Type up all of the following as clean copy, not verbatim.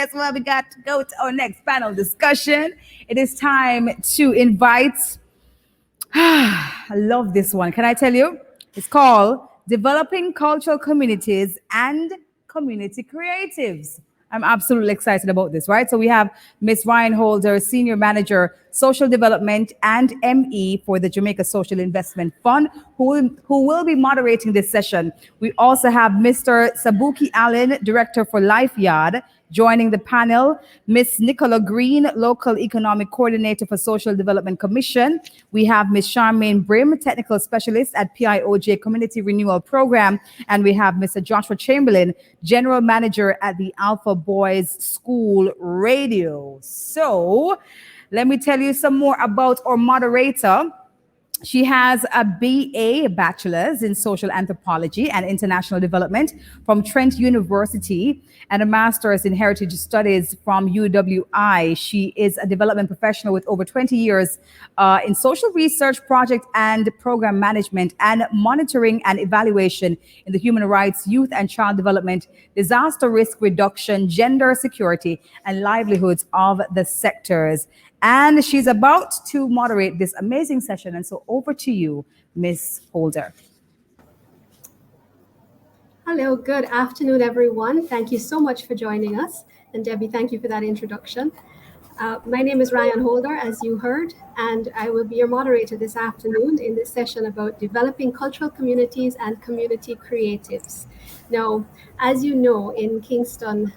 guess what? We got to go to our next panel discussion. It is time to invite I love this one. Can I tell you? It's called Developing Cultural Communities and Community Creatives. I'm absolutely excited about this, right? So we have Miss Ryan Holder, Senior Manager, Social Development and ME for the Jamaica Social Investment Fund, who will be moderating this session. We also have Mr. Sabuki Allen, Director for Life Yard, joining the panel, Miss Nicola Green, Local Economic Coordinator for Social Development Commission. We have Miss Charmaine Brim, Technical Specialist at PIOJ Community Renewal Program. And we have Mr. Joshua Chamberlain, General Manager at the Alpha Boys School Radio. So let me tell you some more about our moderator. She has a BA, Bachelor's in Social Anthropology and International Development from Trent University and a Master's in Heritage Studies from UWI. She is a development professional with over 20 years in social research, project and program management and monitoring and evaluation in the human rights, youth and child development, disaster risk reduction, gender security, and livelihoods of the sectors. And she's about to moderate this amazing session. And so over to you, Miss Holder. Hello, good afternoon, everyone. Thank you so much for joining us. And Debbie, thank you for that introduction. My name is Ryan Holder, as you heard, and I will be your moderator this afternoon in this session about developing cultural communities and community creatives. Now, as you know, in Kingston,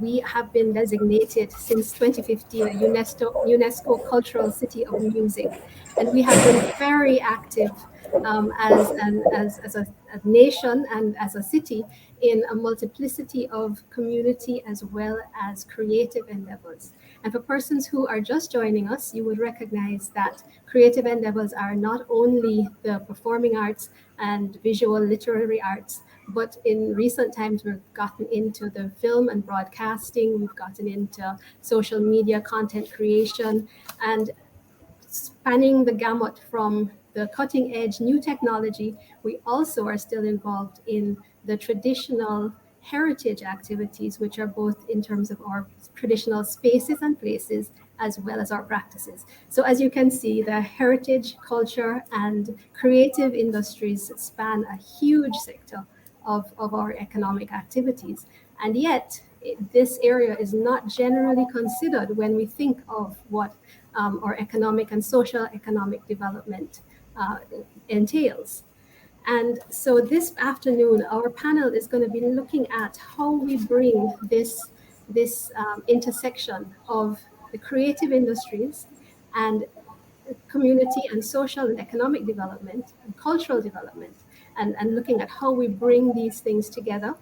we have been designated since 2015 a UNESCO Cultural City of Music, and we have been very active as a nation and as a city in a multiplicity of community as well as creative endeavors. And for persons who are just joining us, you would recognize that creative endeavors are not only the performing arts and visual literary arts, but in recent times, we've gotten into the film and broadcasting, we've gotten into social media content creation, and spanning the gamut from the cutting edge new technology, we also are still involved in the traditional heritage activities, which are both in terms of our traditional spaces and places, as well as our practices. So as you can see, the heritage, culture, and creative industries span a huge sector of our economic activities. And yet, this area is not generally considered when we think of what our economic and social economic development entails. And so this afternoon, our panel is going to be looking at how we bring this intersection of the creative industries and community and social and economic development and cultural development, and looking at how we bring these things together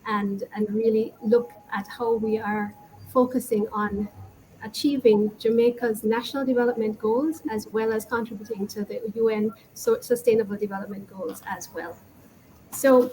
and really look at how we are focusing on achieving Jamaica's national development goals, as well as contributing to the UN Sustainable Development Goals as well. So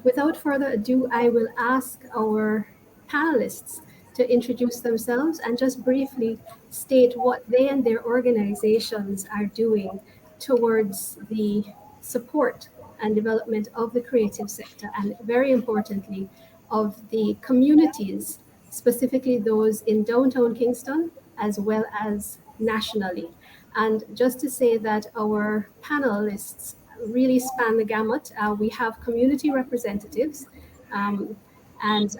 without further ado, I will ask our panelists to introduce themselves and just briefly state what they and their organizations are doing towards the support and development of the creative sector, and very importantly, of the communities, specifically those in downtown Kingston, as well as nationally. And just to say that our panelists really span the gamut. We have community representatives, and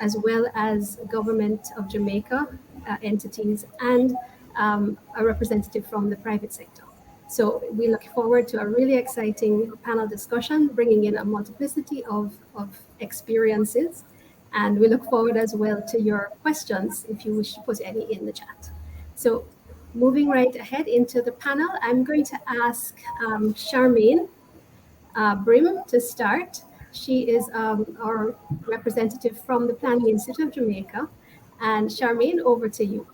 as well as government of Jamaica entities, and a representative from the private sector. So we look forward to a really exciting panel discussion, bringing in a multiplicity of experiences. And we look forward as well to your questions if you wish to put any in the chat. So moving right ahead into the panel, I'm going to ask Charmaine Brim to start. She is our representative from the Planning Institute of Jamaica. And Charmaine, over to you.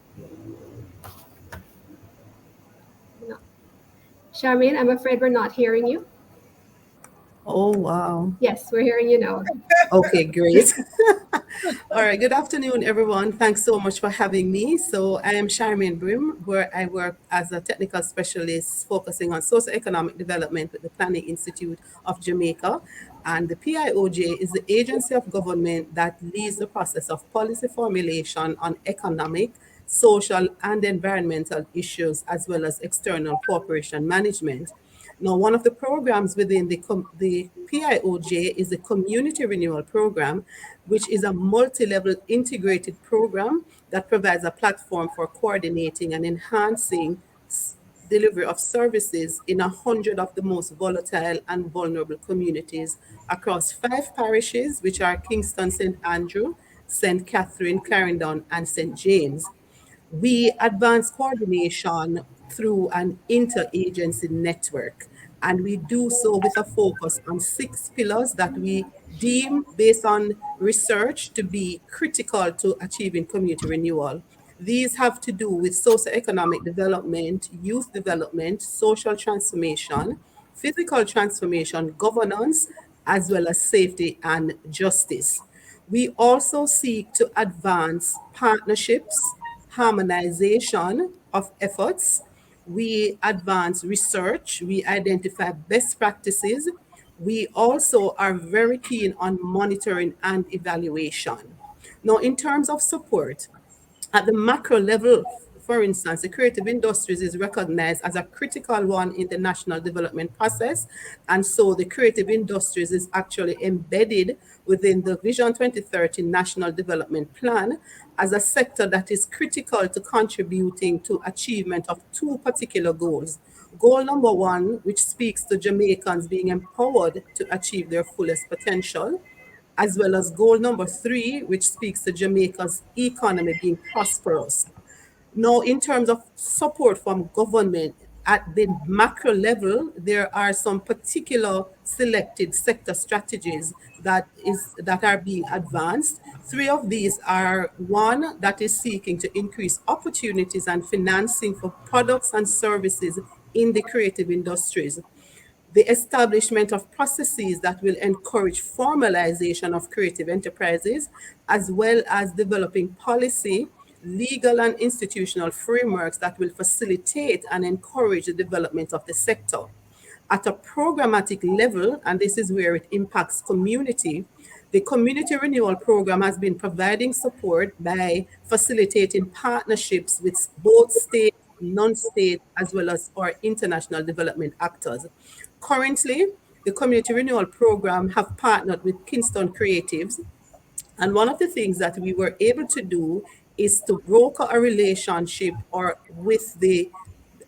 No. Charmaine, I'm afraid we're not hearing you. Oh, wow. Yes, we're hearing you now. Okay, great. All right, good afternoon, everyone. Thanks so much for having me. So I am Charmaine Brim, where I work as a technical specialist focusing on socioeconomic development with the Planning Institute of Jamaica. And the PIOJ is the agency of government that leads the process of policy formulation on economic, social, and environmental issues, as well as external cooperation management. Now, one of the programs within the PIOJ is the Community Renewal Program, which is a multi level integrated program that provides a platform for coordinating and enhancing delivery of services in 100 of the most volatile and vulnerable communities across 5 parishes, which are Kingston, St. Andrew, St. Catherine, Clarendon, and St. James. We advance coordination through an interagency network, and we do so with a focus on 6 pillars that we deem, based on research, to be critical to achieving community renewal. These have to do with socioeconomic development, youth development, social transformation, physical transformation, governance, as well as safety and justice. We also seek to advance partnerships, harmonization of efforts. We advance research. We identify best practices. We also are very keen on monitoring and evaluation. Now, in terms of support, at the macro level, for instance, the creative industries is recognized as a critical one in the national development process. And so the creative industries is actually embedded within the Vision 2030 National Development Plan as a sector that is critical to contributing to achievement of 2 particular goals. Goal number 1, which speaks to Jamaicans being empowered to achieve their fullest potential, as well as goal number 3, which speaks to Jamaica's economy being prosperous. Now, in terms of support from government at the macro level, there are some particular selected sector strategies that are being advanced. 3 of these are: one that is seeking to increase opportunities and financing for products and services in the creative industries, the establishment of processes that will encourage formalization of creative enterprises, as well as developing policy, legal, and institutional frameworks that will facilitate and encourage the development of the sector. At a programmatic level, and this is where it impacts community, the Community Renewal Program has been providing support by facilitating partnerships with both state, non-state, as well as our international development actors. Currently, the Community Renewal Program have partnered with Kingston Creatives, and one of the things that we were able to do is to broker a relationship or with the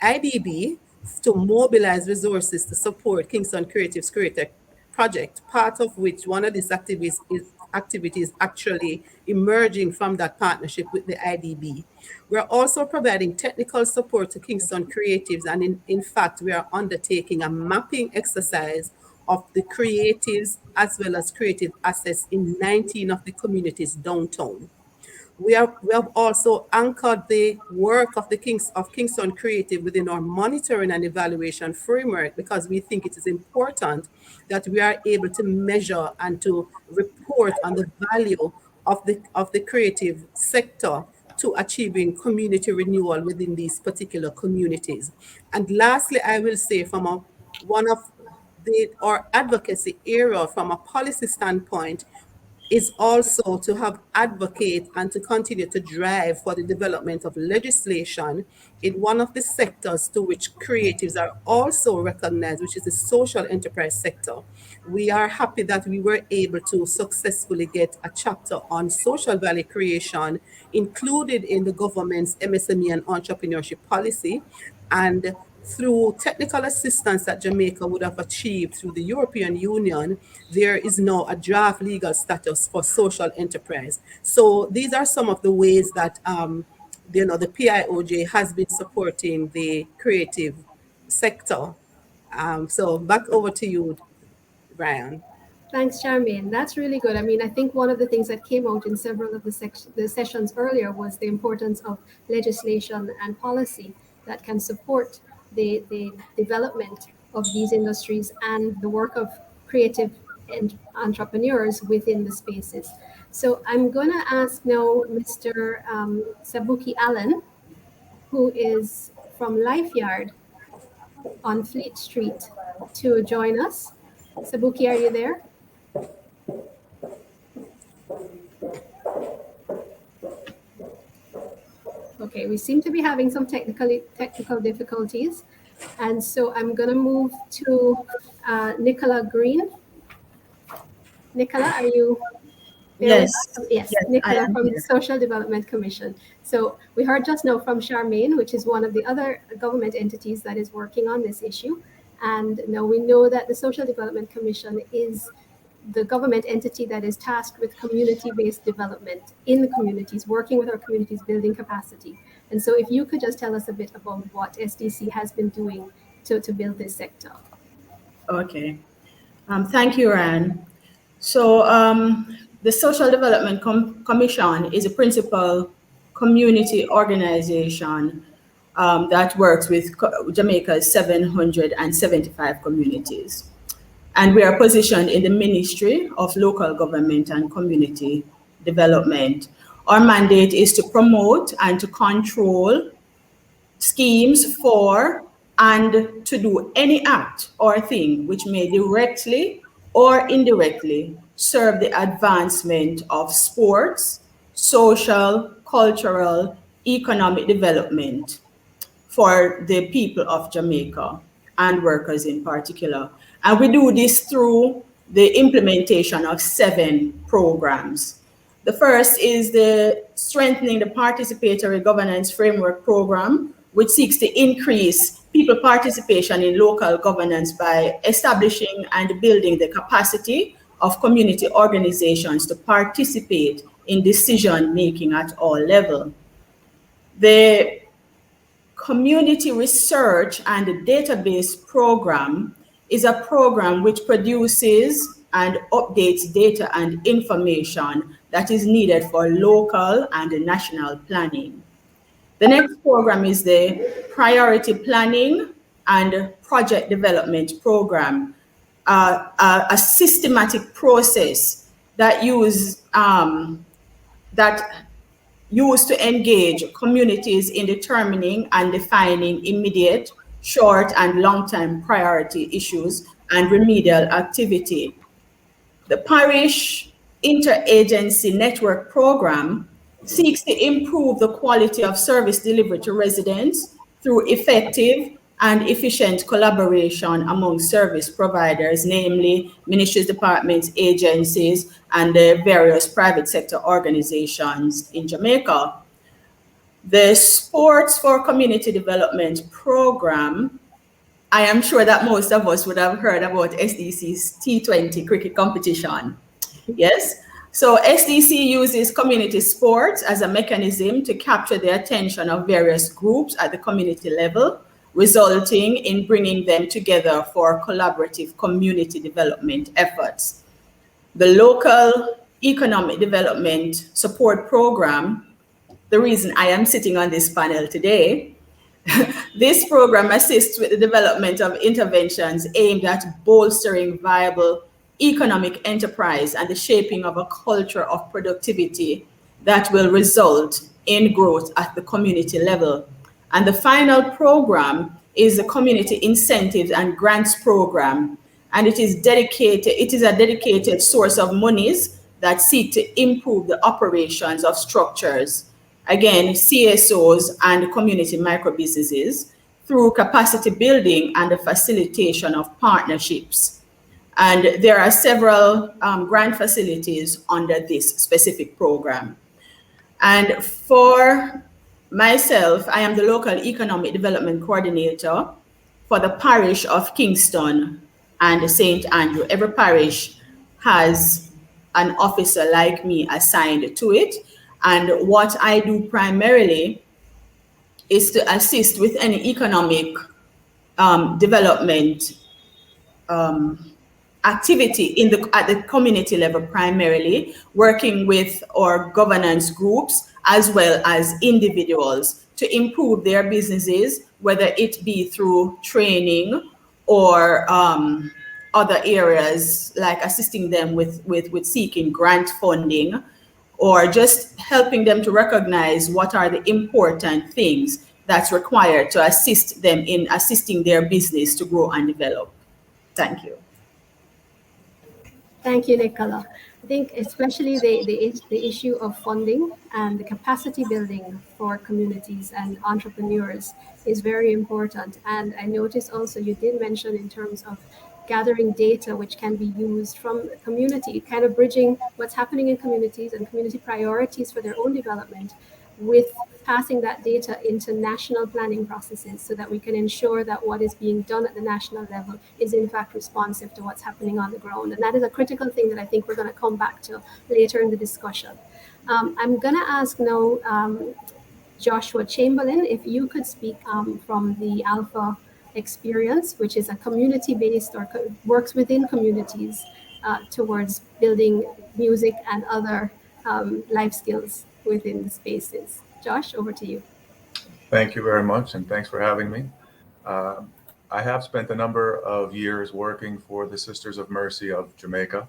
IDB to mobilize resources to support Kingston Creatives Creator project, part of which one of these activities actually emerging from that partnership with the IDB. We're also providing technical support to Kingston Creatives, and in fact, we are undertaking a mapping exercise of the creatives as well as creative assets in 19 of the communities downtown. We have also anchored the work of the Kingston Creative within our monitoring and evaluation framework, because we think it is important that we are able to measure and to report on the value of the creative sector to achieving community renewal within these particular communities. And lastly, I will say from one of our advocacy area from a policy standpoint is also to have advocate and to continue to drive for the development of legislation in one of the sectors to which creatives are also recognized, which is the social enterprise sector. We are happy that we were able to successfully get a chapter on social value creation included in the government's MSME and entrepreneurship policy, and through technical assistance that Jamaica would have achieved through the European Union, there is now a draft legal status for social enterprise. So these are some of the ways that the PIOJ has been supporting the creative sector. So back over to you, Brian. Thanks, Charmaine. That's really good. I mean, I think one of the things that came out in several of the sessions earlier was the importance of legislation and policy that can support the development of these industries and the work of creative entrepreneurs within the spaces. So I'm going to ask now Mr. Sabuki Allen, who is from Life Yard on Fleet Street, to join us. Sabuki, are you there? Okay, we seem to be having some technical difficulties. And so I'm going to move to Nicola Green. Nicola, are you there with Yes, us? Yes, yes, I Nicola am from the here. Social Development Commission. So we heard just now from Charmaine, which is one of the other government entities that is working on this issue. And now we know that the Social Development Commission is the government entity that is tasked with community-based development in the communities, working with our communities, building capacity. And so if you could just tell us a bit about what SDC has been doing to build this sector. Okay. Thank you, Ryan. So the Social Development Commission is a principal community organization that works with Jamaica's 775 communities. And we are positioned in the Ministry of Local Government and Community Development. Our mandate is to promote and to control schemes for and to do any act or thing which may directly or indirectly serve the advancement of sports, social, cultural, economic development for the people of Jamaica and workers in particular. And we do this through the implementation of 7 programs. The first is the Strengthening the Participatory Governance Framework Program, which seeks to increase people participation in local governance by establishing and building the capacity of community organizations to participate in decision making at all levels. The Community Research and Database Program is a program which produces and updates data and information that is needed for local and national planning. The next program is the Priority Planning and Project Development Program, a systematic process that used to engage communities in determining and defining immediate, short, and long-term priority issues and remedial activity. The Parish Interagency Network Program seeks to improve the quality of service delivered to residents through effective and efficient collaboration among service providers, namely ministries, departments, agencies, and the various private sector organizations in Jamaica. The Sports for Community Development Program, I am sure that most of us would have heard about SDC's T20 cricket competition. Yes. So SDC uses community sports as a mechanism to capture the attention of various groups at the community level, resulting in bringing them together for collaborative community development efforts. The Local Economic Development Support Program, the reason I am sitting on this panel today, this program assists with the development of interventions aimed at bolstering viable economic enterprise and the shaping of a culture of productivity that will result in growth at the community level. And the final program is the Community Incentives and Grants Program. And it is a dedicated source of monies that seek to improve the operations of structures, again, CSOs and community microbusinesses, through capacity building and the facilitation of partnerships. And there are several grant facilities under this specific program. And for myself, I am the Local Economic Development Coordinator for the parish of Kingston and St. Andrew. Every parish has an officer like me assigned to it. And what I do primarily is to assist with any economic development activity at the community level, primarily working with our governance groups as well as individuals to improve their businesses, whether it be through training or other areas like assisting them with seeking grant funding, or just helping them to recognize what are the important things that's required to assist them in assisting their business to grow and develop. Thank you. Thank you, Nicola. I think especially the issue of funding and the capacity building for communities and entrepreneurs is very important. And I noticed also you did mention in terms of gathering data which can be used from the community, kind of bridging what's happening in communities and community priorities for their own development with passing that data into national planning processes so that we can ensure that what is being done at the national level is in fact responsive to what's happening on the ground. And that is a critical thing that I think we're going to come back to later in the discussion. I'm going to ask now Joshua Chamberlain if you could speak from the Alpha experience, which is a community-based or works within communities towards building music and other life skills within the spaces. Josh, over to you. Thank you very much, and thanks for having me. Um, I have spent a number of years working for the Sisters of Mercy of Jamaica,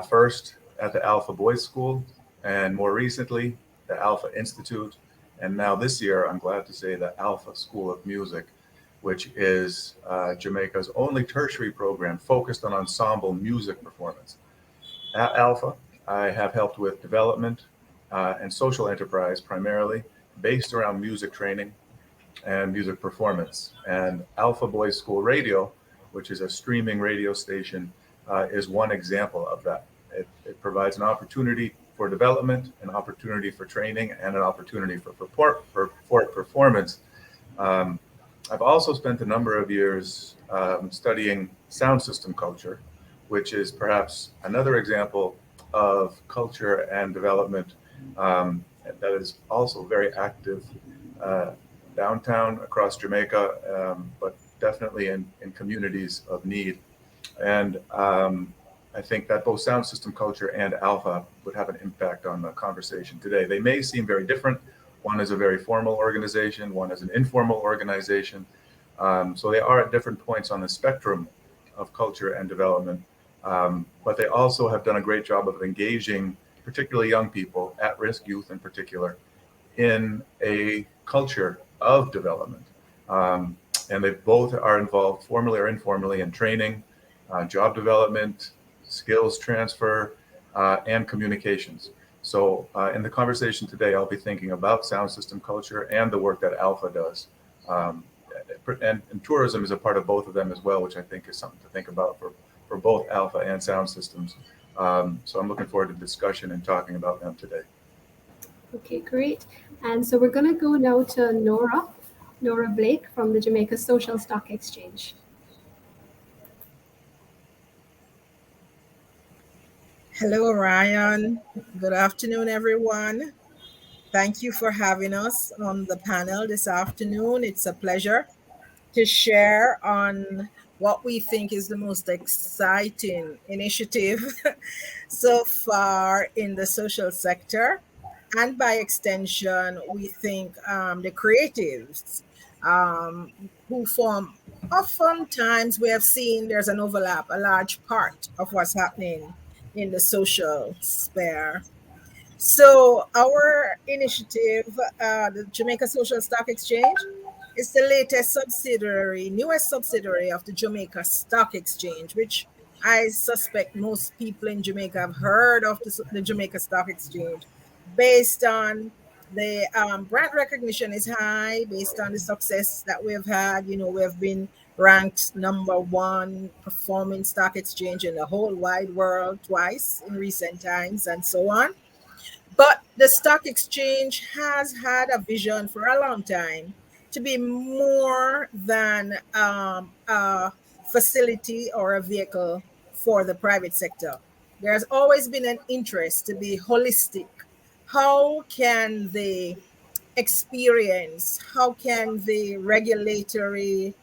first at the Alpha Boys School, and more recently, the Alpha Institute, and now this year, I'm glad to say, the Alpha School of Music, which is Jamaica's only tertiary program focused on ensemble music performance. At Alpha, I have helped with development and social enterprise primarily based around music training and music performance. And Alpha Boys School Radio, which is a streaming radio station, is one example of that. It provides an opportunity for development, an opportunity for training, and an opportunity for performance. Um, I've also spent a number of years studying sound system culture, which is perhaps another example of culture and development that is also very active uh, downtown across Jamaica, but definitely in communities of need. And I think that both sound system culture and Alpha would have an impact on the conversation today. They may seem very different. One is a very formal organization, one is an informal organization. So they are at different points on the spectrum of culture and development. But they also have done a great job of engaging, particularly young people, at risk youth in particular, in a culture of development. Um, and they both are involved formally or informally in training, job development, skills transfer, and communications. So in the conversation today, I'll be thinking about sound system culture and the work that Alpha does. Um, and tourism is a part of both of them as well, which I think is something to think about for both Alpha and sound systems. So I'm looking forward to discussion and talking about them today. Okay, great. And so we're going to go now to Nora Blake from the Jamaica Social Stock Exchange. Hello, Ryan. Good afternoon, everyone. Thank you for having us on the panel this afternoon. It's a pleasure to share on what we think is the most exciting initiative so far in the social sector. And by extension, we think the creatives who form, oftentimes we have seen there's an overlap, a large part of what's happening in the social sphere. So our initiative, the Jamaica Social Stock Exchange, is the newest subsidiary of the Jamaica Stock Exchange, which I suspect most people in Jamaica have heard of the Jamaica Stock Exchange, based on the brand recognition is high, based on the success that we've had. You know, we have been ranked number one performing stock exchange in the whole wide world twice in recent times, and so on. But the stock exchange has had a vision for a long time to be more than a facility or a vehicle for the private sector. There's always been an interest to be holistic. How can the experience, how can the regulatory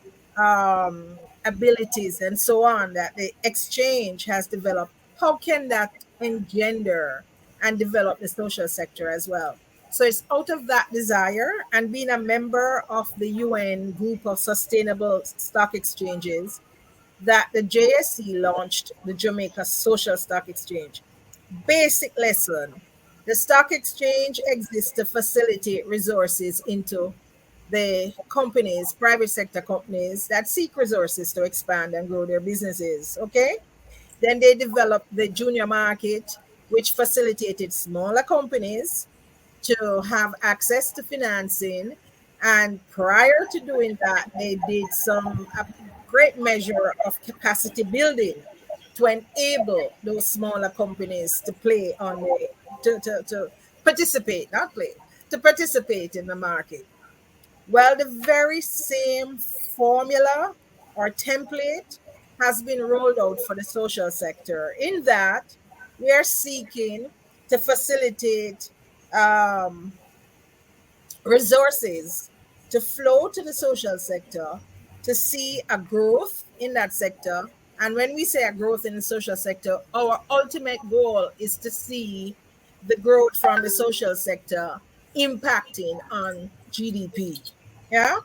abilities and so on that the exchange has developed, how can that engender and develop the social sector as well? So it's out of that desire and being a member of the UN group of sustainable stock exchanges that the JSE launched the Jamaica Social Stock Exchange. Basic lesson: the stock exchange exists to facilitate resources into the companies, private sector companies that seek resources to expand and grow their businesses. Okay. Then they developed the junior market, which facilitated smaller companies to have access to financing. And prior to doing that, they did some a great measure of capacity building to enable those smaller companies to play on the to participate, not play, to participate in the market. Well, the very same formula or template has been rolled out for the social sector, in that we are seeking to facilitate um, resources to flow to the social sector to see a growth in that sector. And when we say a growth in the social sector, our ultimate goal is to see the growth from the social sector impacting on GDP. Yeah.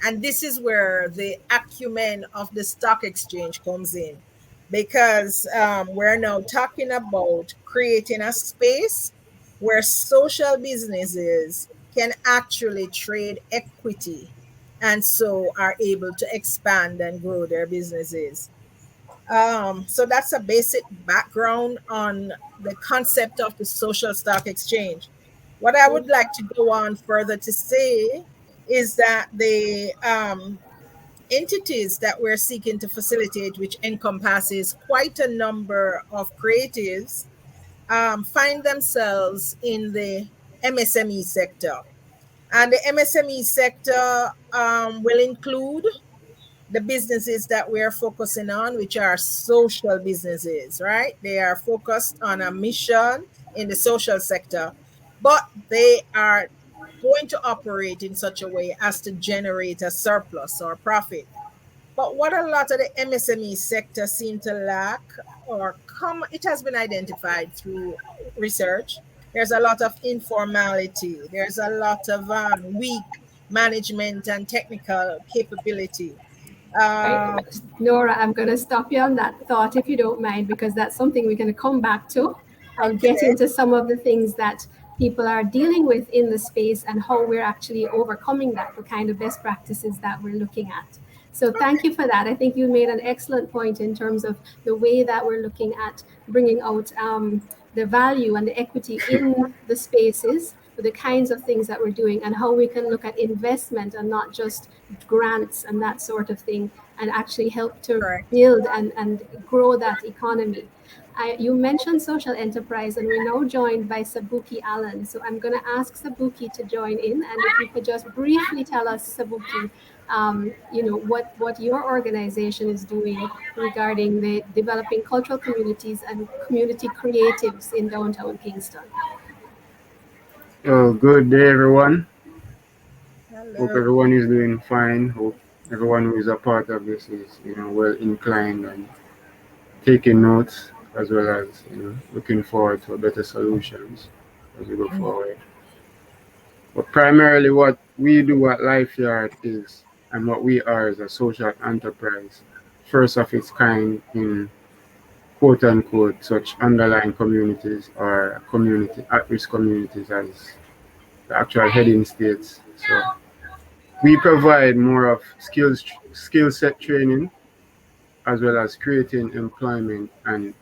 And this is where the acumen of the stock exchange comes in, because we're now talking about creating a space where social businesses can actually trade equity and so are able to expand and grow their businesses. So that's a basic background on the concept of the social stock exchange. What I would like to go on further to say is that the entities that we're seeking to facilitate, which encompasses quite a number of creatives, find themselves in the MSME sector. And the MSME sector will include the businesses that we are focusing on, which are social businesses, right? They are focused on a mission in the social sector, but they are going to operate in such a way as to generate a surplus or profit. But what a lot of the MSME sector seem to lack, or come, it has been identified through research. There's a lot of informality. There's a lot of weak management and technical capability. Right. Um, Nora, I'm going to stop you on that thought if you don't mind, because that's something we're going to come back to and get okay. into some of the things that people are dealing with in the space and how we're actually overcoming that, the kind of best practices that we're looking at. So thank you for that. I think you made an excellent point in terms of the way that we're looking at bringing out the value and the equity in the spaces, the kinds of things that we're doing, and how we can look at investment and not just grants and that sort of thing, and actually help to Correct. build and grow that economy. You mentioned social enterprise, and we're now joined by Sabuki Allen. So I'm going to ask Sabuki to join in, and if you could just briefly tell us, Sabuki, what your organization is doing regarding the developing cultural communities and community creatives in downtown Kingston. Oh, good day, everyone. Hope Hello. everyone is doing fine. Hope everyone who is a part of this is, well inclined and taking notes, as well as, looking forward to better solutions as we go forward. But primarily, what we do at Lifeyard is, and what we are, is a social enterprise, first of its kind in quote unquote such underlying communities or community at-risk communities, as the actual heading states. So we provide more of skill set training, as well as creating employment and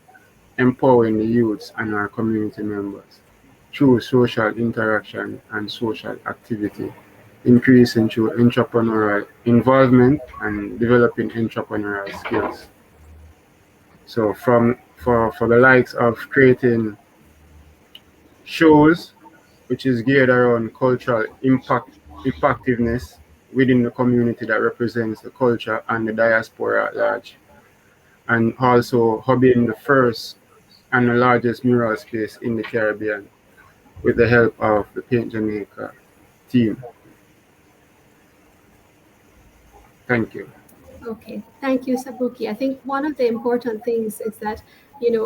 empowering the youths and our community members through social interaction and social activity, increasing through entrepreneurial involvement and developing entrepreneurial skills. So for the likes of creating shows which is geared around cultural impactiveness within the community that represents the culture and the diaspora at large, and also hobbying the first and the largest mural space in the Caribbean with the help of the Paint Jamaica team. Thank you. Okay, thank you, Sabuki. I think one of the important things is that,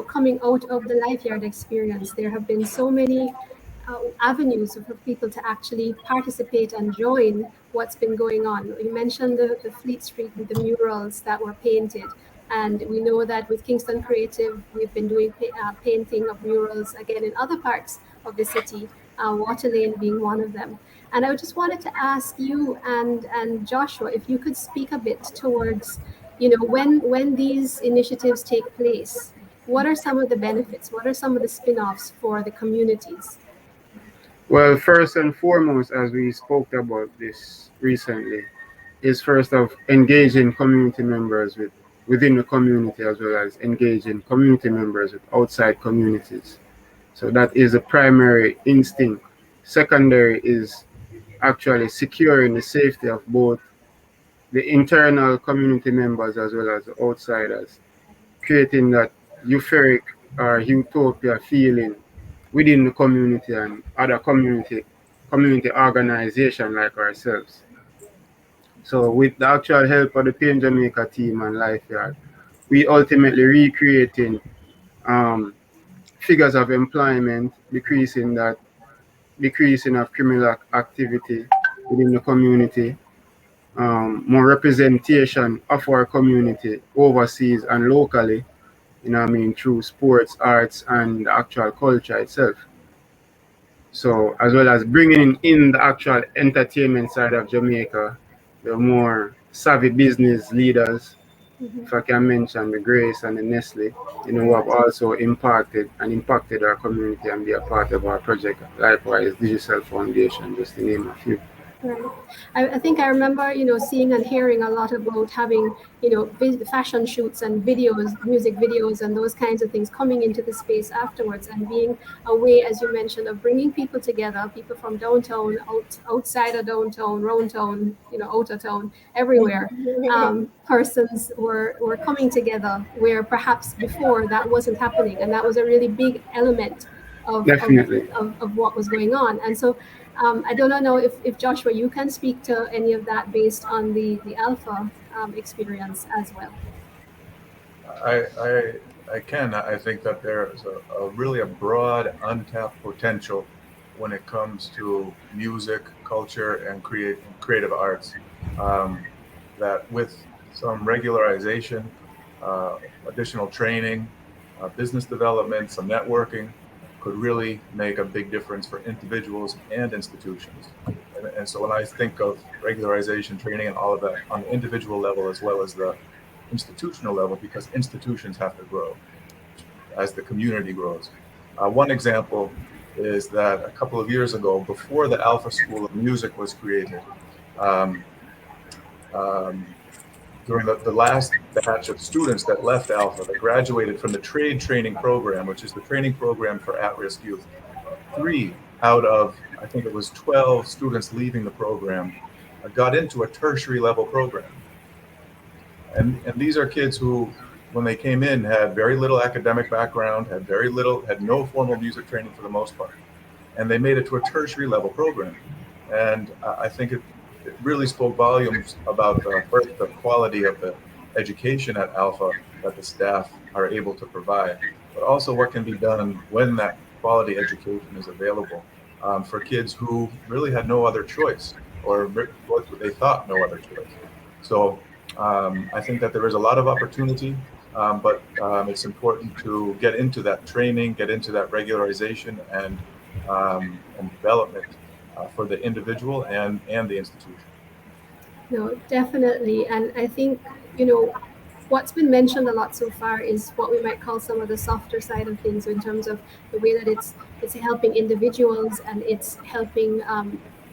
coming out of the Lifeyard experience, there have been so many avenues for people to actually participate and join what's been going on. You mentioned the Fleet Street with the murals that were painted. And we know that with Kingston Creative, we've been doing painting of murals again in other parts of the city, Water Lane being one of them. And I just wanted to ask you and Joshua if you could speak a bit towards, when these initiatives take place, what are some of the benefits? What are some of the spin-offs for the communities? Well, first and foremost, as we spoke about this recently, is first of engaging community members within the community, as well as engaging community members with outside communities. So that is a primary instinct. Secondary is actually securing the safety of both the internal community members as well as the outsiders, creating that euphoric or utopia feeling within the community and other community organization like ourselves. So with the actual help of the Pain Jamaica team and Lifeyard, we ultimately recreating um, figures of employment, decreasing of criminal activity within the community, more representation of our community overseas and locally, I mean, through sports, arts, and the actual culture itself. So, as well as bringing in the actual entertainment side of Jamaica, the more savvy business leaders, if I can mention the Grace and the Nestle, who have also impacted our community and be a part of our project. Likewise, Digital Foundation, just to name a few. Right. I think I remember, seeing and hearing a lot about having, fashion shoots and videos, music videos, and those kinds of things coming into the space afterwards, and being a way, as you mentioned, of bringing people together, people from downtown, outside of downtown, round town, outer town, everywhere. Persons were coming together where perhaps before that wasn't happening, and that was a really big element Definitely. of what was going on. And so I don't know if Joshua, you can speak to any of that based on the Alpha experience as well. I can. I think that there's really a broad, untapped potential when it comes to music, culture, and creative arts. That with some regularization, additional training, business development, some networking, could really make a big difference for individuals and institutions. And so when I think of regularization, training, and all of that on the individual level as well as the institutional level, because institutions have to grow as the community grows. One example is that a couple of years ago, before the Alpha School of Music was created, during the last batch of students that left Alpha, that graduated from the trade training program, which is the training program for at-risk youth, 3 out of, I think it was 12 students leaving the program got into a tertiary level program. And these are kids who, when they came in, had very little academic background, had no formal music training for the most part. And they made it to a tertiary level program. And I think it really spoke volumes about first the quality of the education at Alpha that the staff are able to provide, but also what can be done when that quality education is available for kids who really had no other choice, or what they thought no other choice. So I think that there is a lot of opportunity, but it's important to get into that training, get into that regularization and development for the individual and the institution. No, definitely. And I think, what's been mentioned a lot so far is what we might call some of the softer side of things, in terms of the way that it's helping individuals, and it's helping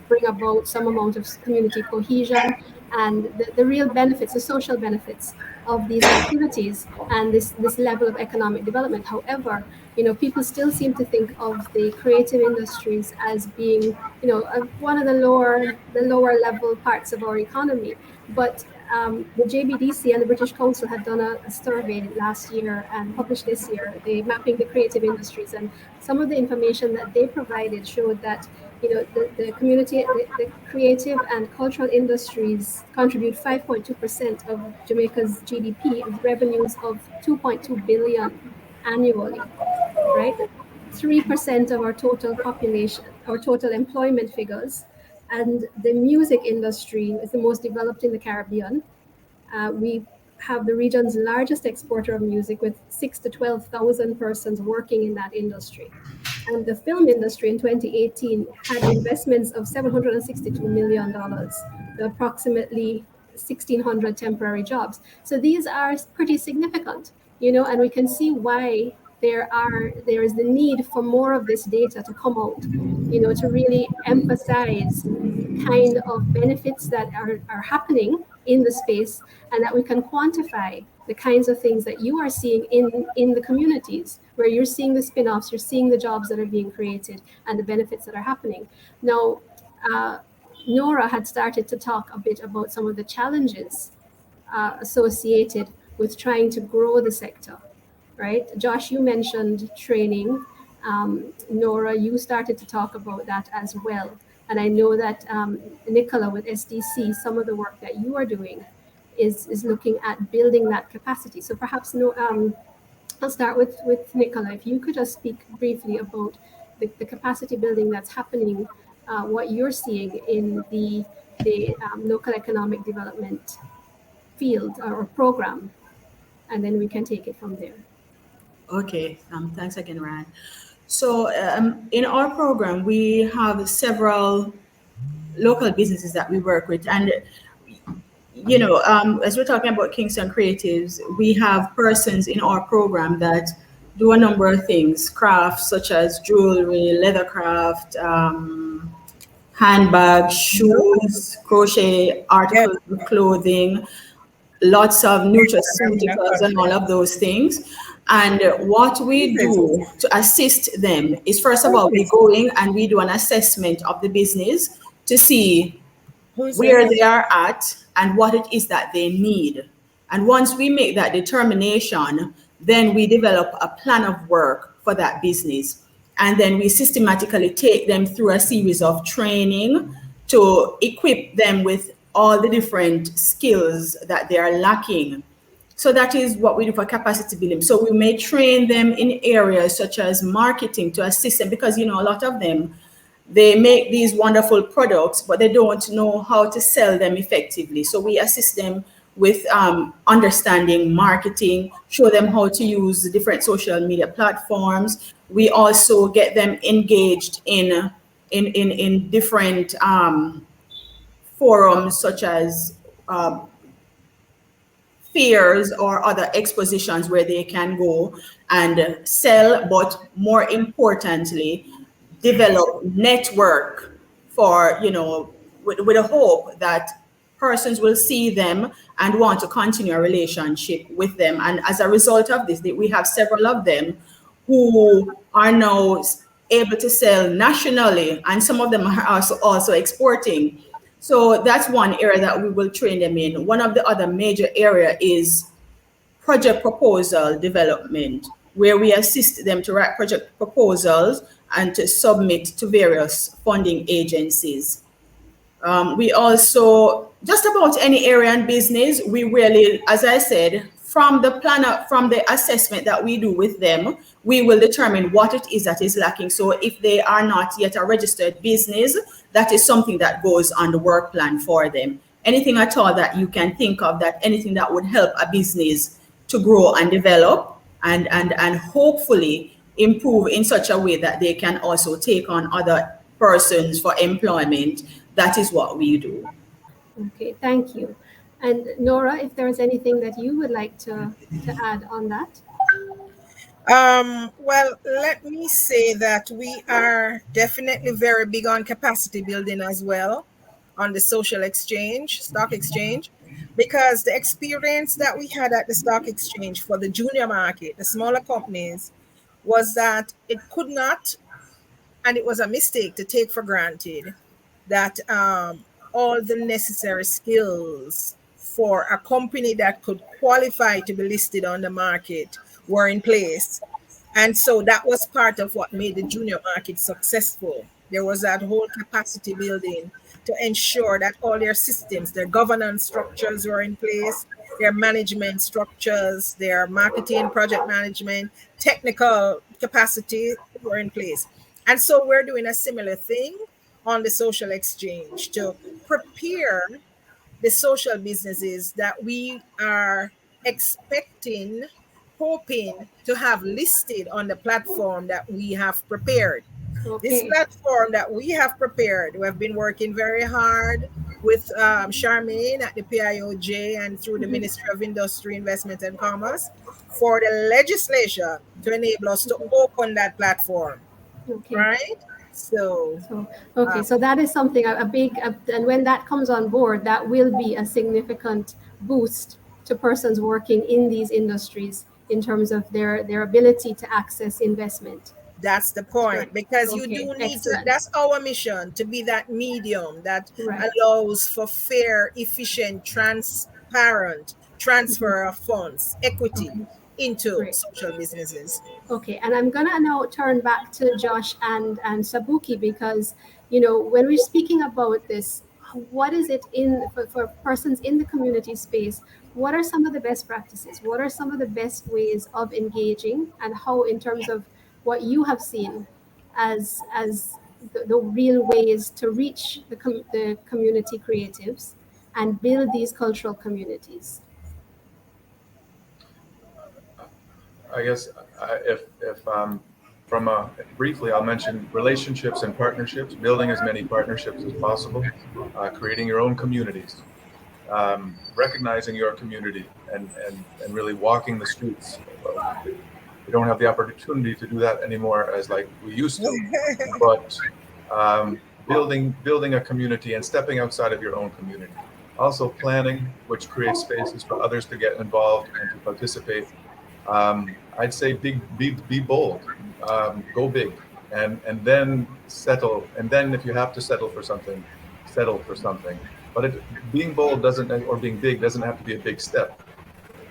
bring about some amount of community cohesion, and the real benefits, the social benefits of these activities, and this level of economic development. However, people still seem to think of the creative industries as being, one of the lower level parts of our economy. But the JBDC and the British Council had done a survey last year and published this year, they mapping the creative industries, and some of the information that they provided showed that the community, the creative and cultural industries contribute 5.2% of Jamaica's GDP, with revenues of 2.2 billion annually, right? 3% of our total population, our total employment figures. And the music industry is the most developed in the Caribbean. We have the region's largest exporter of music, with 6,000 to 12,000 persons working in that industry. And the film industry in 2018 had investments of $762 million, approximately 1,600 temporary jobs. So these are pretty significant. and we can see why there is the need for more of this data to come out, to really emphasize the kind of benefits that are happening in the space, and that we can quantify the kinds of things that you are seeing in the communities where you're seeing the spin-offs, you're seeing the jobs that are being created and the benefits that are happening. Now, Nora had started to talk a bit about some of the challenges associated with trying to grow the sector, right? Josh, you mentioned training. Nora, you started to talk about that as well. And I know that Nicola with SDC, some of the work that you are doing is looking at building that capacity. So perhaps I'll start with Nicola. If you could just speak briefly about the capacity building that's happening, what you're seeing in the local economic development field or program, and then we can take it from there. Okay, thanks again, Ryan. So in our program, we have several local businesses that we work with, and as we're talking about Kingston Creatives, we have persons in our program that do a number of things, crafts such as jewelry, leather craft, handbags, shoes, crochet articles of clothing, lots of nutraceuticals and all of those things. And what we do to assist them is, first of all, we go in and we do an assessment of the business to see where they are at and what it is that they need. And once we make that determination, then we develop a plan of work for that business. And then we systematically take them through a series of training to equip them with all the different skills that they are lacking. So that is what we do for capacity building. So we may train them in areas such as marketing to assist them, because a lot of them, they make these wonderful products, but they don't know how to sell them effectively. So we assist them with understanding marketing, show them how to use the different social media platforms. We also get them engaged in different forums such as fairs or other expositions where they can go and sell, but more importantly, develop network for, with a hope that persons will see them and want to continue a relationship with them. And as a result of this, we have several of them who are now able to sell nationally, and some of them are also exporting. So that's one area that we will train them in. One of the other major area is project proposal development, where we assist them to write project proposals and to submit to various funding agencies. We also, just about any area in business, we really, as I said, from the assessment that we do with them, we will determine what it is that is lacking. So if they are not yet a registered business, that is something that goes on the work plan for them. Anything at all that you can think of, anything that would help a business to grow and develop and hopefully improve in such a way that they can also take on other persons for employment, that is what we do. Okay, thank you. And Nora, if there is anything that you would like to add on that? Well, let me say that we are definitely very big on capacity building as well on the stock exchange, because the experience that we had at the stock exchange for the junior market, the smaller companies, was that it could not, and it was a mistake to take for granted that all the necessary skills for a company that could qualify to be listed on the market were in place. And so that was part of what made the junior market successful. There was that whole capacity building to ensure that all their systems, their governance structures were in place, their management structures, their marketing, project management, technical capacity were in place. And so we're doing a similar thing on the social exchange to prepare the social businesses that we are hoping to have listed on the platform that we have prepared. Okay. This platform that we have prepared, we have been working very hard with Charmaine at the PIOJ and through the Ministry of Industry, Investment and Commerce for the legislation to enable us to open that platform, Okay. right? So, So, okay, so that is something a big, and when that comes on board, that will be a significant boost to persons working in these industries in terms of their ability to access investment. that's the point, because you Okay, do need to, excellent. that's our mission, to be that medium that Right. allows for fair, efficient, transparent transfer of funds, equity Okay, into great. social businesses. Okay, and I'm gonna now turn back to Josh and Sabuki, because you know when we're speaking about this, what is it for persons in the community space? What are some of the best practices? What are some of the best ways of engaging, and how, in terms of what you have seen as the real ways to reach the community creatives and build these cultural communities? I guess if from a briefly, I'll mention relationships and partnerships, building as many partnerships as possible, creating your own communities, recognizing your community, and really walking the streets. We don't have the opportunity to do that anymore as like we used to, but building a community and stepping outside of your own community. Also planning, which creates spaces for others to get involved and to participate. I'd say be bold, go big, and then settle. And then if you have to settle for something, settle for something. But being bold doesn't, or being big doesn't have to be a big step.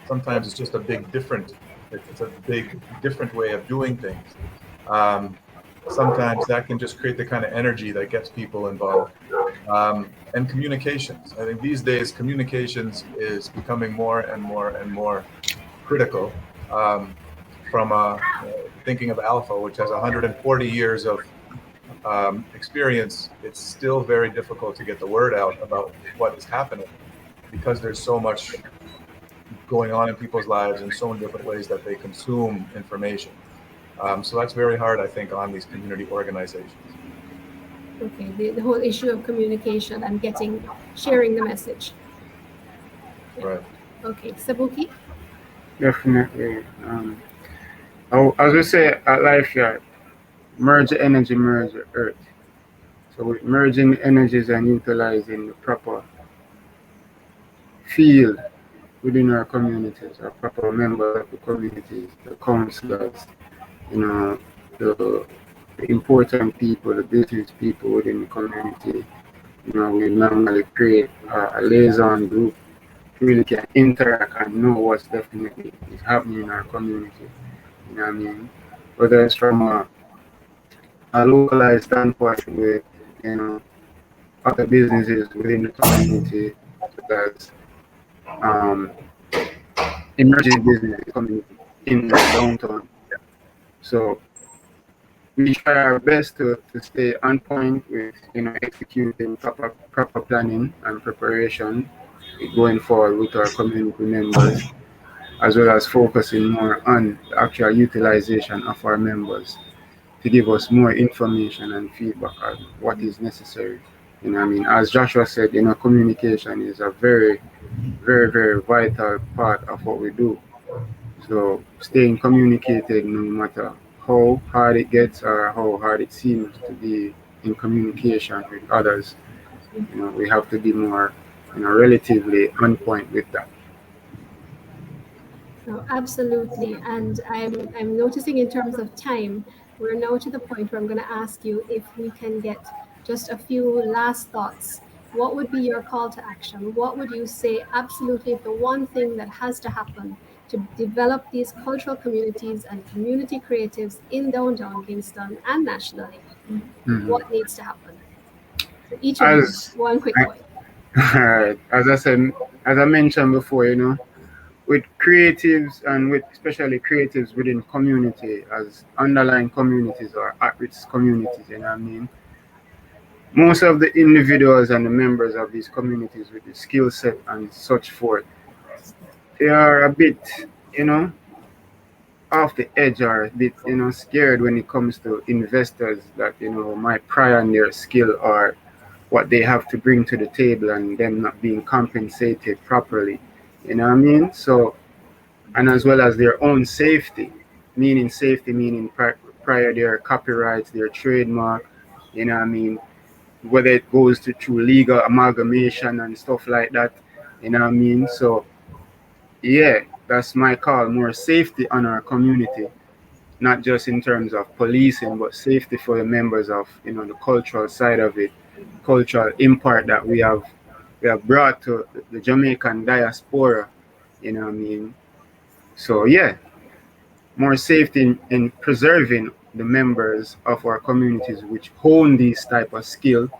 Sometimes it's just a big different. It's a big different way of doing things. Sometimes that can just create the kind of energy that gets people involved. And communications. I think these days communications is becoming more and more and more critical. From thinking of Alpha, which has 140 years of experience, it's still very difficult to get the word out about what is happening because there's so much going on in people's lives in so many different ways that they consume information. So that's very hard, I think, on these community organizations. Okay, the whole issue of communication and sharing the message. Right. Okay, Sabuki? Definitely. As we say at Life Yard, merge energy, merge earth. So with merging energies and utilizing the proper field within our communities, our proper members of the communities, the councillors, you know, the important people, the business people within the community. You know, we normally create a liaison group to really can interact and know what's definitely is happening in our community. You know what I mean? Whether it's from a localized standpoint with, you know, other businesses within the community, such as um, emerging business coming in downtown. So we try our best to stay on point with, you know, executing proper planning and preparation going forward with our community members, as well as focusing more on the actual utilization of our members to give us more information and feedback on what is necessary. You know what I mean? As Joshua said, you know, communication is a very, very, very vital part of what we do. So staying communicated no matter how hard it gets or how hard it seems to be in communication with others, you know, we have to be more, you know, relatively on point with that. No, absolutely. And I'm noticing in terms of time, we're now to the point where I'm going to ask you if we can get just a few last thoughts. What would be your call to action? What would you say absolutely the one thing that has to happen to develop these cultural communities and community creatives in downtown Kingston and nationally? Mhm. What needs to happen? So each of you, As one quick point. as I said, as I mentioned before, you know, with creatives and with especially creatives within community as underlying communities or at-risk communities, you know what I mean? Most of the individuals and the members of these communities with the skill set and such forth, they are a bit, you know, off the edge or a bit, you know, scared when it comes to investors that, you know, might pry on their skill or what they have to bring to the table and them not being compensated properly. You know what I mean? So, and as well as their own safety, meaning prior their copyrights, their trademark, you know what I mean? Whether it goes to through legal amalgamation and stuff like that, you know what I mean? So, yeah, that's my call, more safety on our community, not just in terms of policing, but safety for the members of, the cultural side of it, cultural import that we have brought to the Jamaican diaspora, you know what I mean? So yeah, more safety in preserving the members of our communities which hone these type of skill,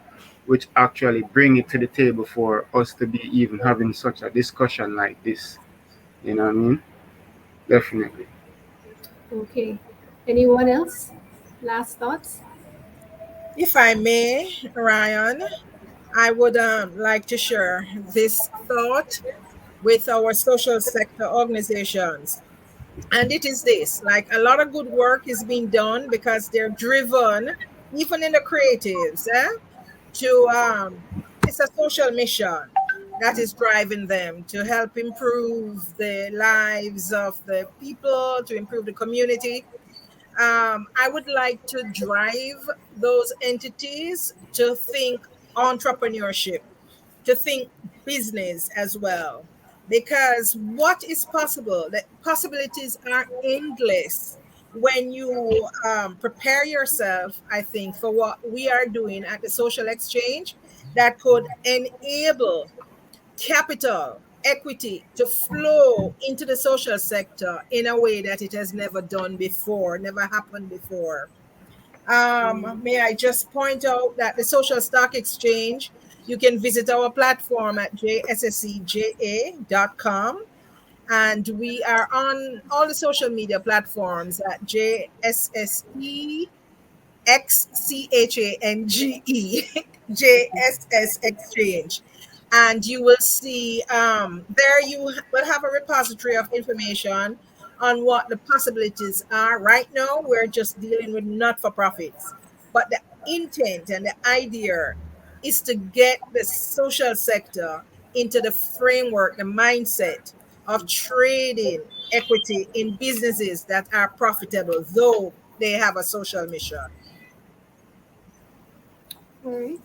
which actually bring it to the table for us to be even having such a discussion like this. You know what I mean? Definitely. Okay. Anyone else? Last thoughts? If I may, Ryan, I would like to share this thought with our social sector organizations. And it is this, like, a lot of good work is being done because they're driven, even in the creatives, to it's a social mission that is driving them to help improve the lives of the people, to improve the community. I would like to drive those entities to think entrepreneurship, to think business as well. Because what is possible, the possibilities are endless when you prepare yourself, I think, for what we are doing at the social exchange that could enable capital, equity to flow into the social sector in a way that it has never done before, never happened before. May I just point out that the Social Stock Exchange, you can visit our platform at jsscja.com. And we are on all the social media platforms at JSSE XCHANGE, JSS Exchange. And you will see there you will have a repository of information on what the possibilities are. Right now, we're just dealing with not for profits, but the intent and the idea is to get the social sector into the framework, the mindset of trading equity in businesses that are profitable, though they have a social mission. All right.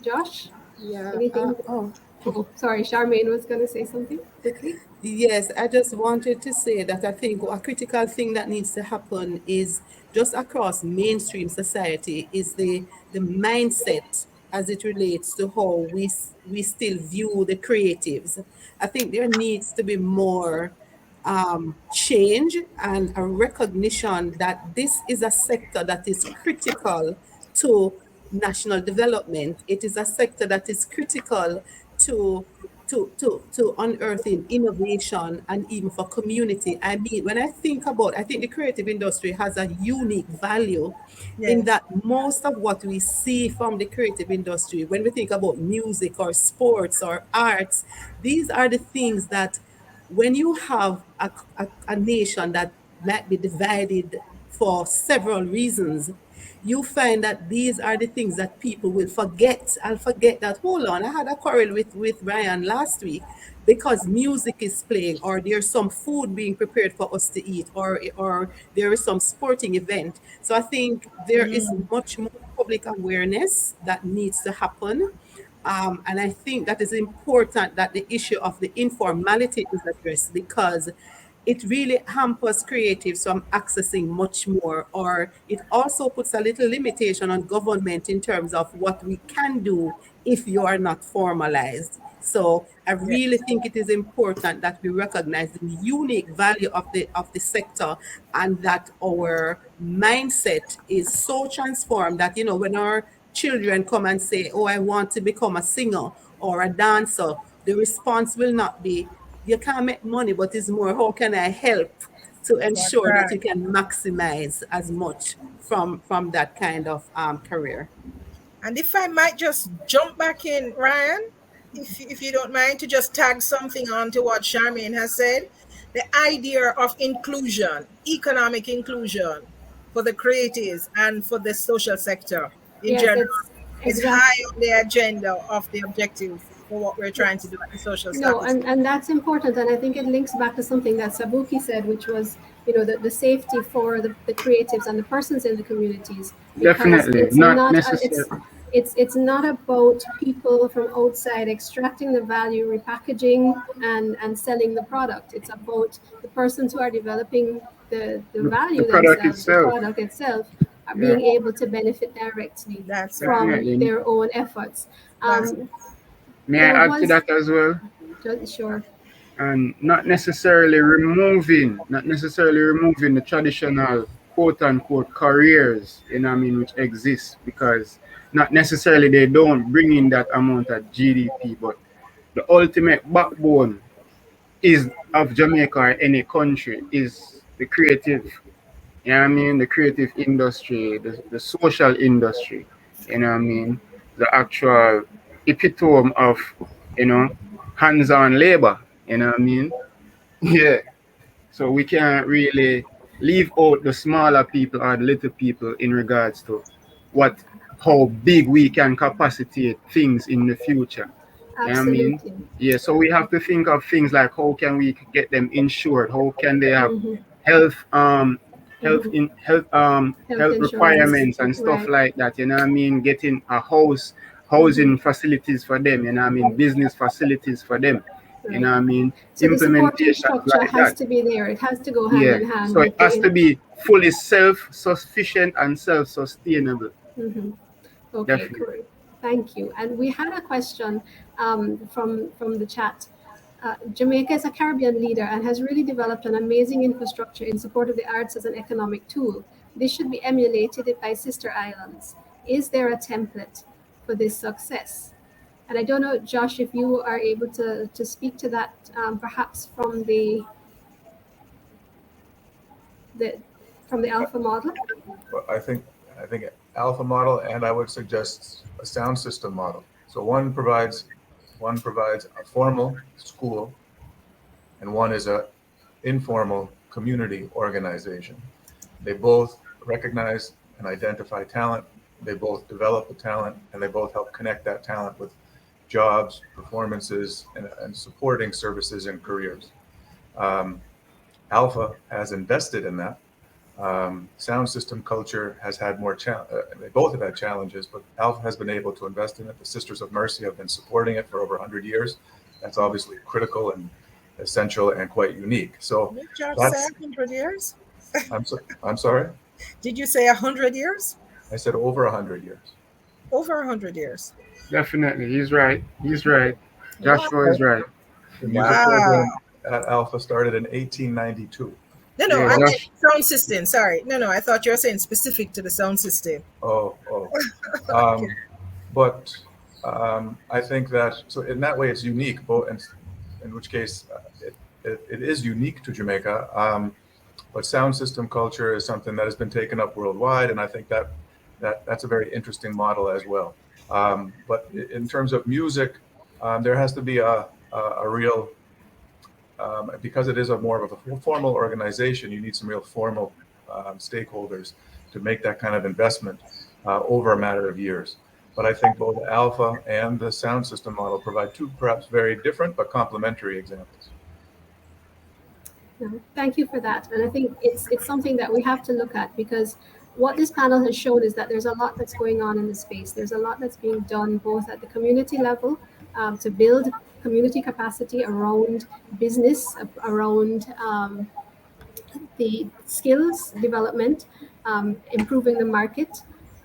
Josh, Yeah. anything? Oh, Oh, sorry, Charmaine was going to say something quickly. yes, I just wanted to say that I think a critical thing that needs to happen is just across mainstream society is the mindset as it relates to how we still view the creatives. I think there needs to be more change and a recognition that this is a sector that is critical to national development. It is a sector that is critical to to unearthing innovation and even for community. I mean, when I think the creative industry has a unique value in Yes. that most of what we see from the creative industry, when we think about music or sports or arts, these are the things that when you have a nation that might be divided for several reasons, you find that these are the things that people will forget. I'll forget that, hold on, I had a quarrel with Ryan last week because music is playing, or there's some food being prepared for us to eat, or there is some sporting event. So I think there is much more public awareness that needs to happen. And I think that is important that the issue of the informality is addressed, because it really hampers creatives from accessing much more, or it also puts a little limitation on government in terms of what we can do if you are not formalized. So I really Yes. think it is important that we recognize the unique value of the sector, and that our mindset is so transformed that, when our children come and say, oh, I want to become a singer or a dancer, the response will not be, you can't make money, but it's more, how can I help to That's ensure that you right. can maximize as much from that kind of career. And if I might just jump back in, Ryan, if you don't mind, to just tag something on to what Charmaine has said, the idea of inclusion, economic inclusion for the creatives and for the social sector in Yes, general. is high on the agenda of the objectives for what we're trying to do at the Social No, Status. and that's important, and I think it links back to something that Sabuki said, which was, the safety for the creatives and the persons in the communities, because Definitely, it's not not necessarily. it's not about people from outside extracting the value, repackaging and selling the product. It's about the persons who are developing the value The product themselves, the itself. product itself, are Yeah, being able to benefit directly That's right. from definitely. their own efforts. That's May There I add to was that as well? sure. And not necessarily removing the traditional quote unquote careers, I mean, which exist, because not necessarily they don't bring in that amount of GDP, but the ultimate backbone is of Jamaica or any country is the creative, I mean, the creative industry, the social industry, I mean, the actual epitome of, you know, hands-on labor, I mean. Yeah. So we can't really leave out the smaller people or the little people in regards to how big we can capacitate things in the future. You know what I mean? Absolutely. Yeah, so we have to think of things like how can we get them insured? How can they have Mm-hmm. health Mm-hmm. Health health insurance, requirements and stuff right? like that, I mean, getting a housing facilities for them, I mean, business facilities for them, Right. I mean, So the supporting implementations structure like has that. to be there. It has to go hand Yeah. in hand So it with has to the. be fully self-sufficient and self-sustainable. Mm-hmm. Okay, Definitely. great. Thank you. And we had a question from the chat. Jamaica is a Caribbean leader and has really developed an amazing infrastructure in support of the arts as an economic tool. This should be emulated by sister islands. Is there a template for this success? And I don't know, Josh, if you are able to speak to that, perhaps the from the alpha model. But I think alpha model, and I would suggest a sound system model. So one provides a formal school, and one is a informal community organization. They both recognize and identify talent. They both develop the talent, and they both help connect that talent with jobs, performances, and supporting services and careers. Um, Alpha has invested in that. Sound system culture has had more they both have had challenges, but Alpha has been able to invest in it. The Sisters of Mercy have been supporting it for over 100 years. That's obviously critical and essential and quite unique. So Did Josh say that's 100 years? I'm sorry. Did you say 100 years? I said over 100 years. Over 100 years. Definitely. He's right. He's right. Joshua Wow. is right. The music Wow. program at Alpha started in 1892. No, Yeah, I meant Josh. sound system. Sorry. No, I thought you were saying specific to the sound system. Oh. Okay. But I think that, so in that way it's unique, both in which case it is unique to Jamaica. But sound system culture is something that has been taken up worldwide, and I think that's a very interesting model as well. But in terms of music, there has to be a real, because it is a more of a formal organization, you need some real formal stakeholders to make that kind of investment over a matter of years. But I think both Alpha and the sound system model provide two perhaps very different but complementary examples. No, thank you for that. And I think it's something that we have to look at, because what this panel has shown is that there's a lot that's going on in the space. There's a lot that's being done both at the community level to build community capacity around business, around the skills development, improving the market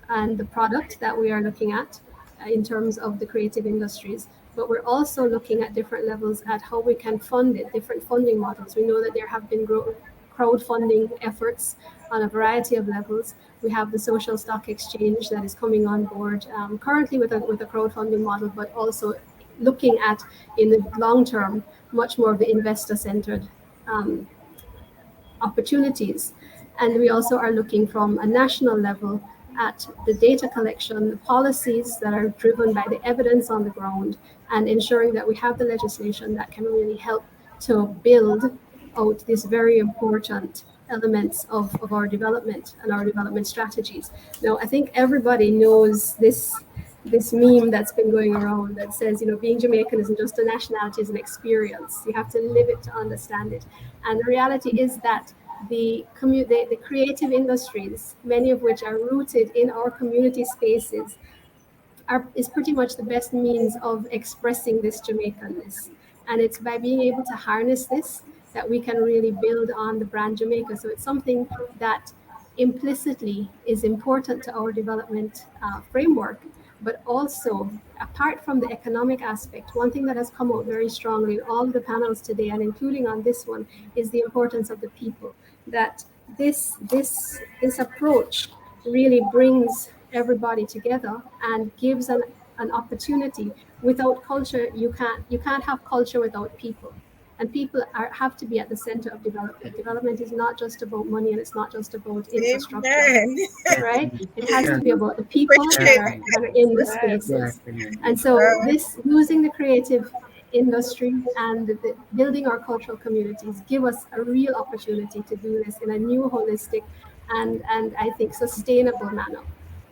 and the product that we are looking at in terms of the creative industries. But we're also looking at different levels at how we can fund it, different funding models. We know that there have been crowdfunding efforts on a variety of levels. We have the social stock exchange that is coming on board currently with a crowdfunding model, but also looking at, in the long term, much more of the investor-centered opportunities. And we also are looking from a national level at the data collection, the policies that are driven by the evidence on the ground, and ensuring that we have the legislation that can really help to build out these very important elements of our development and our development strategies. Now, I think everybody knows this this meme that's been going around that says, being Jamaican isn't just a nationality, it's an experience. You have to live it to understand it. And the reality is that the creative industries, many of which are rooted in our community spaces, is pretty much the best means of expressing this Jamaicanness. And it's by being able to harness this that we can really build on the brand Jamaica. So it's something that implicitly is important to our development framework, but also apart from the economic aspect, one thing that has come out very strongly in all the panels today, and including on this one, is the importance of the people. That this approach really brings everybody together and gives an opportunity. Without culture, you can't have culture without people, and people have to be at the center of development. Development is not just about money, and it's not just about infrastructure, Amen. right? It has Yeah, to be about the people that Appreciate are in the spaces. definitely. And so this using the creative industry and building our cultural communities give us a real opportunity to do this in a new holistic and I think sustainable manner.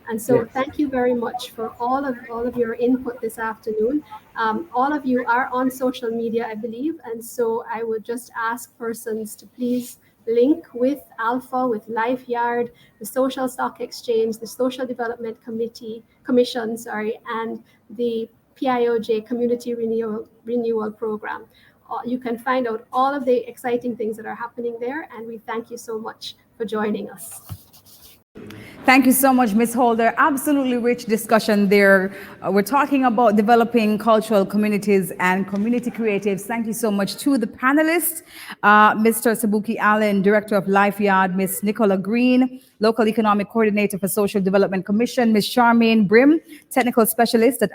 And so Yes. thank you very much for all of your input this afternoon. All of you are on social media, I believe, and so I would just ask persons to please link with Alpha, with Lifeyard, the Social Stock Exchange, the Social Development Commission, and the PIOJ Community Renewal Program. You can find out all of the exciting things that are happening there, and we thank you so much for joining us. Thank you so much, Ms. Holder. Absolutely rich discussion there. We're talking about developing cultural communities and community creatives. Thank you so much to the panelists, Mr. Sabuki Allen, Director of Lifeyard, Ms. Nicola Green, Local Economic Coordinator for Social Development Commission, Ms. Charmaine Brim, Technical Specialist at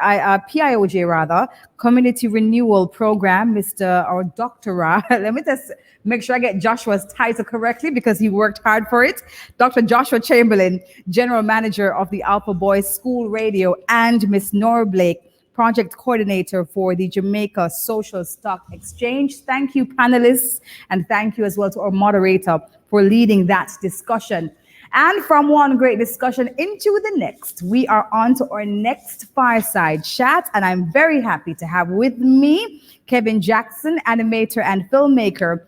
PIOJ, Community Renewal Program, Mr. or Dr. Ra. Let me just make sure I get Joshua's title correctly because he worked hard for it. Dr. Joshua Chamberlain, General Manager of the Alpha Boys School Radio, and Miss Nora Blake, Project Coordinator for the Jamaica Social Stock Exchange. Thank you, panelists, and thank you as well to our moderator for leading that discussion. And from one great discussion into the next, we are on to our next fireside chat, and I'm very happy to have with me Kevin Jackson, animator and filmmaker,